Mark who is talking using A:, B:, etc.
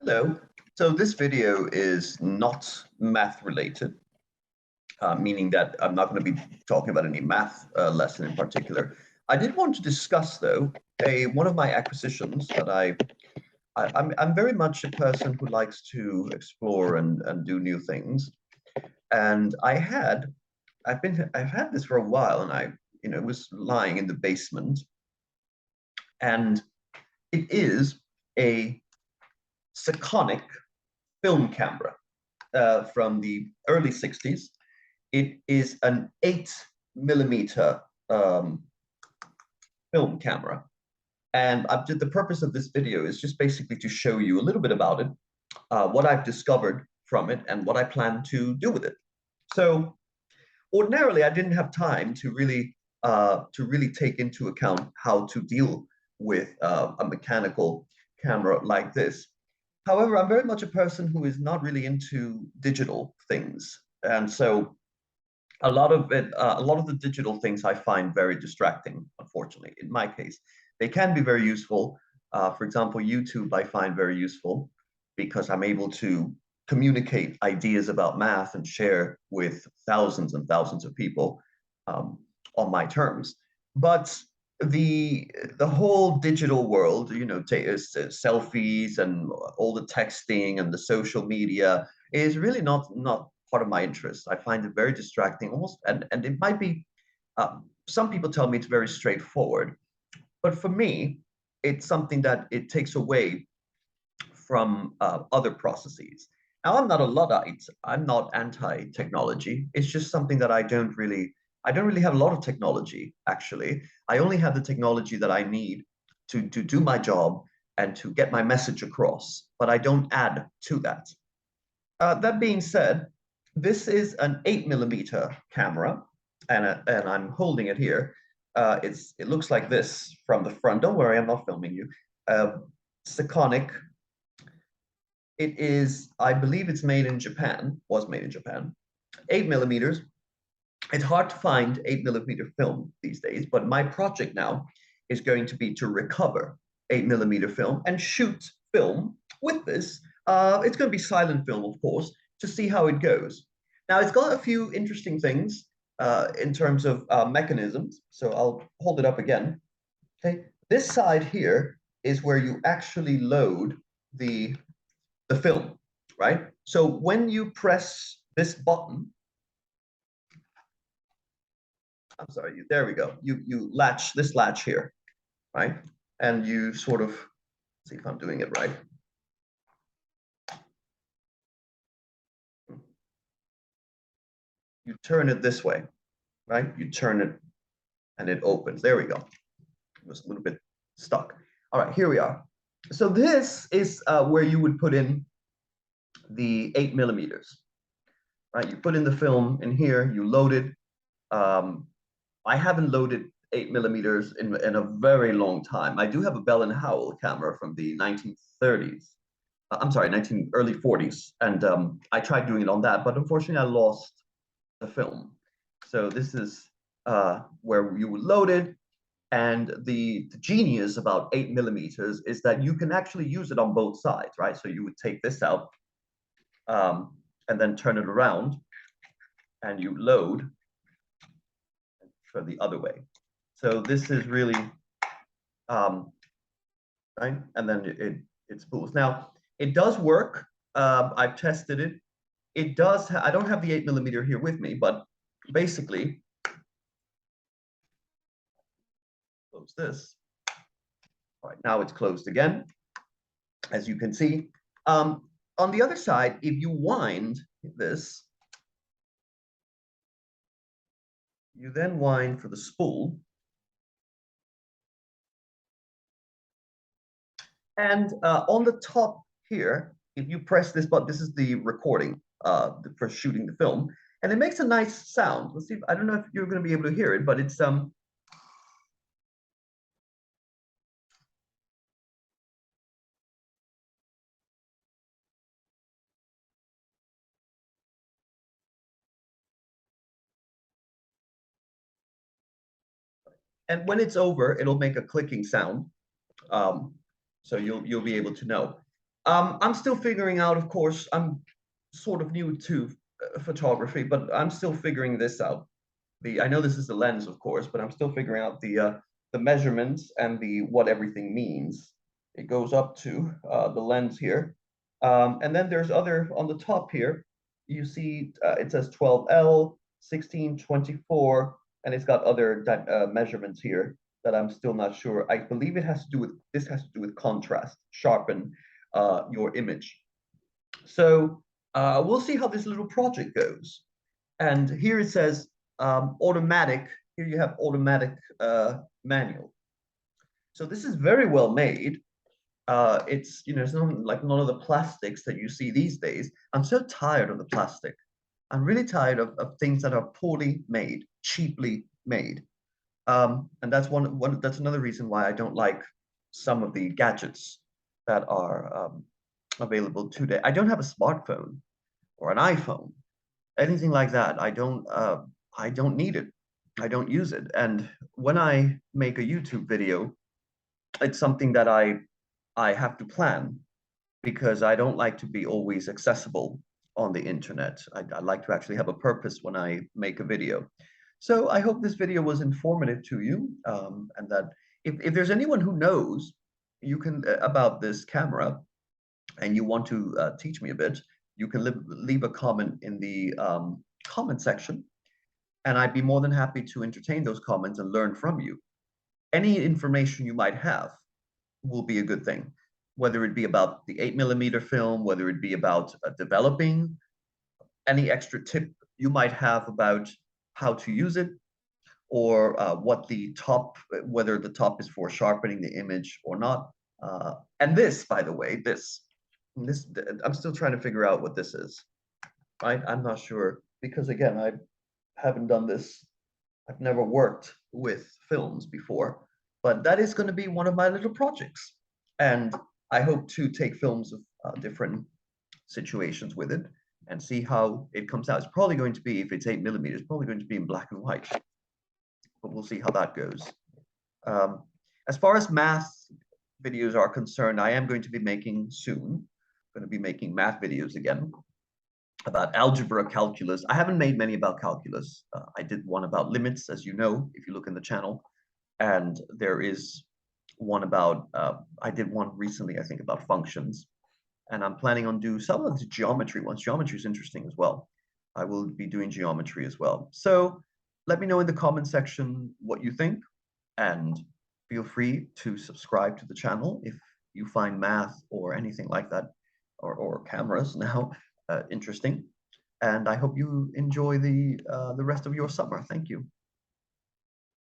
A: Hello. So this video is not math related, meaning that I'm not going to be talking about any math lesson in particular. I did want to discuss, though, one of my acquisitions that I'm very much a person who likes to explore and do new things. And I've had this for a while, and it was lying in the basement, and it is a Sekonic film camera from the early 60s. It is an 8 millimeter film camera. And the purpose of this video is just basically to show you a little bit about it, what I've discovered from it, and what I plan to do with it. So ordinarily, I didn't have time to really take into account how to deal with a mechanical camera like this. However, I'm very much a person who is not really into digital things, and so a lot of the digital things I find very distracting. Unfortunately, in my case, they can be very useful. For example, YouTube I find very useful because I'm able to communicate ideas about math and share with thousands and thousands of people um, on my terms. But the whole digital world, selfies and all the texting and the social media is really not part of my interest. I find it very distracting, almost, and it might be. Some people tell me it's very straightforward, but for me, it's something that it takes away from other processes. Now, I'm not a Luddite. I'm not anti-technology. It's just something that I don't really have a lot of technology, actually. I only have the technology that I need to do my job and to get my message across, but I don't add to that. That being said, this is an 8 millimeter camera, and I'm holding it here. It looks like this from the front. Don't worry, I'm not filming you. Sekonic. It is, I believe it's made in Japan, was made in Japan. 8 millimeters. It's hard to find 8 millimeter film these days, but my project now is going to be to recover 8 millimeter film and shoot film with this. It's going to be silent film, of course, to see how it goes. Now, it's got a few interesting things in terms of mechanisms. So I'll hold it up again. Okay, this side here is where you actually load the film, right? So when you press this button, I'm sorry, there we go. You latch this latch here, right? And you sort of see if I'm doing it right. You turn it this way, right? You turn it and it opens. There we go. It was a little bit stuck. All right, here we are. So this is where you would put in the 8 millimeters, right? You put in the film in here, you load it. I haven't loaded 8 millimeters in a very long time. I do have a Bell and Howell camera from the 1930s. I'm sorry, early 40s, and I tried doing it on that, but unfortunately, I lost the film. So this is where you would load it, and the genius about 8 millimeters is that you can actually use it on both sides, right? So you would take this out and then turn it around, and you load for the other way. So this is really right, and then it spools. Now it does work. I've tested it. It does. I don't have the 8 millimeter here with me, but basically, close this. All right, now it's closed again, as you can see. On the other side, if you wind this, you then wind for the spool. And on the top here, if you press this button, this is the recording for shooting the film, and it makes a nice sound. Let's see. I don't know if you're going to be able to hear it, but it's and when it's over, it'll make a clicking sound. So you'll be able to know. I'm still figuring out, of course, I'm sort of new to photography, but I'm still figuring this out. I know this is the lens, of course, but I'm still figuring out the measurements and the what everything means. It goes up to the lens here. And then there's other on the top here. You see it says 12L, 16, 24, and it's got other measurements here that I'm still not sure. I believe it has to do with this has to do with contrast, sharpen your image. So we'll see how this little project goes. And here it says automatic. Here you have automatic manual. So this is very well made. It's, you know, it's not like none of the plastics that you see these days. I'm so tired of the plastic. I'm really tired of things that are poorly made, cheaply made. And that's that's another reason why I don't like some of the gadgets that are available today. I don't have a smartphone or an iPhone, anything like that. I don't need it. I don't use it. And when I make a YouTube video, it's something that I have to plan because I don't like to be always accessible on the internet. I like to actually have a purpose when I make a video. So I hope this video was informative to you, and that if there's anyone who knows you can about this camera and you want to teach me a bit, you can leave a comment in the comment section, and I'd be more than happy to entertain those comments and learn from you. Any information you might have will be a good thing, whether it be about the 8mm film, whether it be about developing, any extra tip you might have about how to use it, or what the top, whether the top is for sharpening the image or not. And this, by the way, this, I'm still trying to figure out what this is. I'm not sure because again, I haven't done this. I've never worked with films before, but that is going to be one of my little projects. And I hope to take films of different situations with it and see how it comes out. It's probably going to be, if it's 8mm, it's probably going to be in black and white, but we'll see how that goes. As far as math videos are concerned, I am going to be making soon, going to be making math videos again about algebra, calculus. I haven't made many about calculus. I did one about limits, as you know, if you look in the channel. And there is one about, I did one recently, I think, about functions. And I'm planning on do some of the geometry ones. Geometry is interesting as well. I will be doing geometry as well. So let me know in the comment section what you think. And feel free to subscribe to the channel if you find math or anything like that, or cameras now, interesting. And I hope you enjoy the rest of your summer. Thank you.